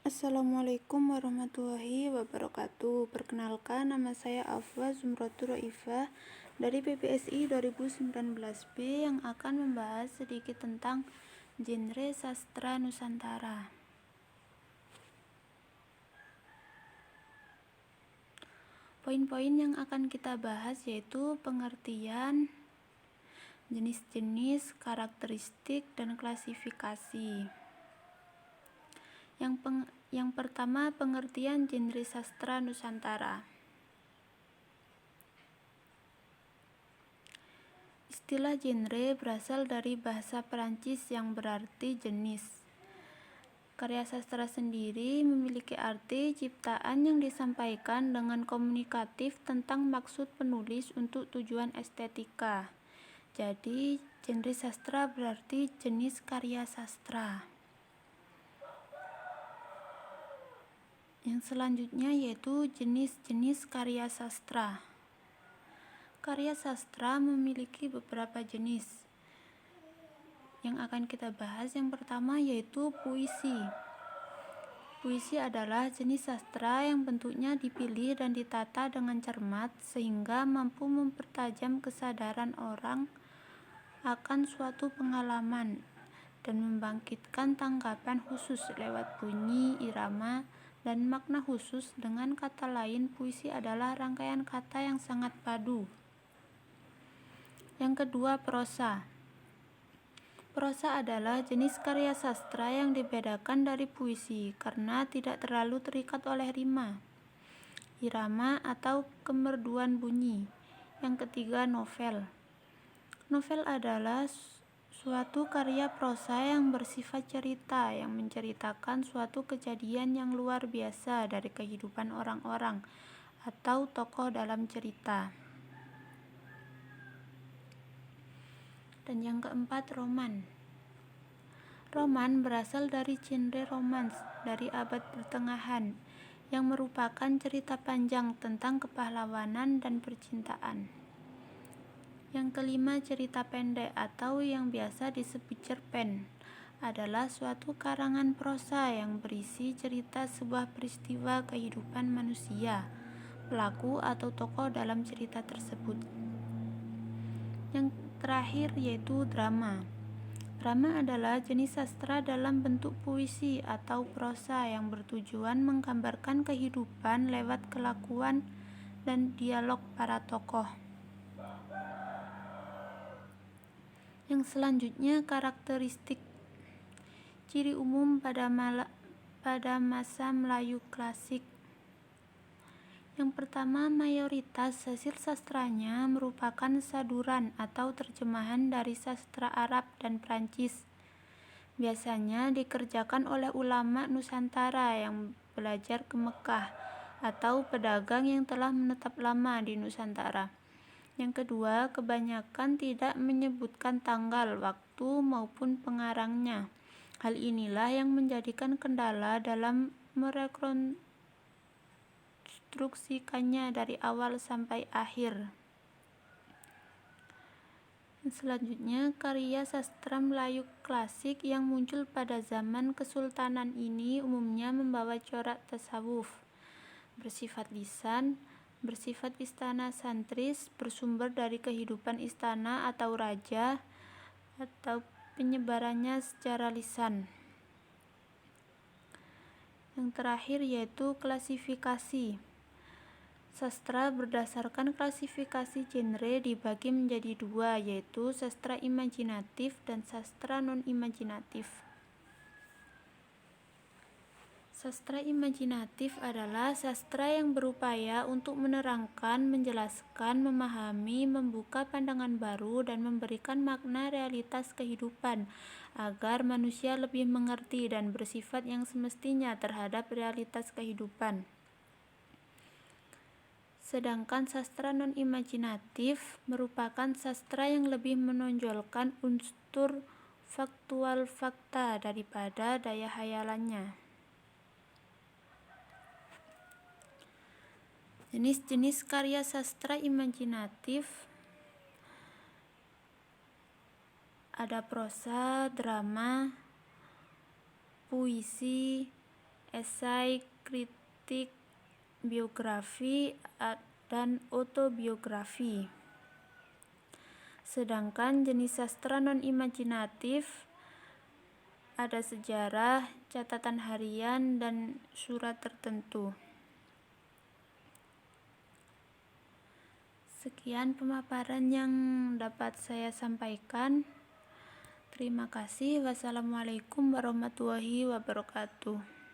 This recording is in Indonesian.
Assalamualaikum warahmatullahi wabarakatuh. Perkenalkan, nama saya Afwa Zumratul Roifah dari PPSI 2019B yang akan membahas sedikit tentang genre sastra Nusantara. Poin-poin yang akan kita bahas yaitu pengertian, jenis-jenis, karakteristik, dan klasifikasi. Yang pertama, pengertian genre sastra Nusantara. Istilah genre berasal dari bahasa Perancis yang berarti jenis. Karya sastra sendiri memiliki arti ciptaan yang disampaikan dengan komunikatif tentang maksud penulis untuk tujuan estetika. Jadi, genre sastra berarti jenis karya sastra. Yang selanjutnya yaitu jenis-jenis karya sastra. Karya sastra memiliki beberapa jenis. Yang akan kita bahas yang pertama yaitu puisi. Puisi adalah jenis sastra yang bentuknya dipilih dan ditata dengan cermat sehingga mampu mempertajam kesadaran orang akan suatu pengalaman dan membangkitkan tanggapan khusus lewat bunyi, irama, dan makna khusus. Dengan kata lain, puisi adalah rangkaian kata yang sangat padu. Yang kedua, prosa. Prosa adalah jenis karya sastra yang dibedakan dari puisi karena tidak terlalu terikat oleh rima, irama, atau kemerduan bunyi. Yang ketiga, novel. Novel adalah suatu karya prosa yang bersifat cerita yang menceritakan suatu kejadian yang luar biasa dari kehidupan orang-orang atau tokoh dalam cerita. Dan yang keempat, roman. Roman berasal dari genre romans dari abad pertengahan yang merupakan cerita panjang tentang kepahlawanan dan percintaan. Yang kelima, cerita pendek atau yang biasa disebut cerpen adalah suatu karangan prosa yang berisi cerita sebuah peristiwa kehidupan manusia, pelaku atau tokoh dalam cerita tersebut. Yang terakhir yaitu drama. Drama adalah jenis sastra dalam bentuk puisi atau prosa yang bertujuan menggambarkan kehidupan lewat kelakuan dan dialog para tokoh. Yang selanjutnya, karakteristik. Ciri umum pada masa Melayu klasik. Yang pertama, mayoritas hasil sastranya merupakan saduran atau terjemahan dari sastra Arab dan Prancis. Biasanya dikerjakan oleh ulama Nusantara yang belajar ke Mekah atau pedagang yang telah menetap lama di Nusantara. Yang kedua, kebanyakan tidak menyebutkan tanggal, waktu, maupun pengarangnya. Hal inilah yang menjadikan kendala dalam merekonstruksikannya dari awal sampai akhir. Selanjutnya, karya sastra Melayu klasik yang muncul pada zaman Kesultanan ini umumnya membawa corak tasawuf, bersifat lisan, bersifat istana santris, bersumber dari kehidupan istana atau raja, atau penyebarannya secara lisan. Yang terakhir yaitu klasifikasi. Sastra berdasarkan klasifikasi genre dibagi menjadi dua, yaitu sastra imajinatif dan sastra non-imajinatif. Sastra imajinatif adalah sastra yang berupaya untuk menerangkan, menjelaskan, memahami, membuka pandangan baru, dan memberikan makna realitas kehidupan agar manusia lebih mengerti dan bersifat yang semestinya terhadap realitas kehidupan. Sedangkan sastra non-imajinatif merupakan sastra yang lebih menonjolkan unsur faktual fakta daripada daya hayalannya. Jenis-jenis karya sastra imajinatif ada prosa, drama, puisi, esai, kritik, biografi, dan autobiografi. Sedangkan jenis sastra non-imajinatif ada sejarah, catatan harian, dan surat tertentu. Sekian pemaparan yang dapat saya sampaikan. Terima kasih. Wassalamualaikum warahmatullahi wabarakatuh.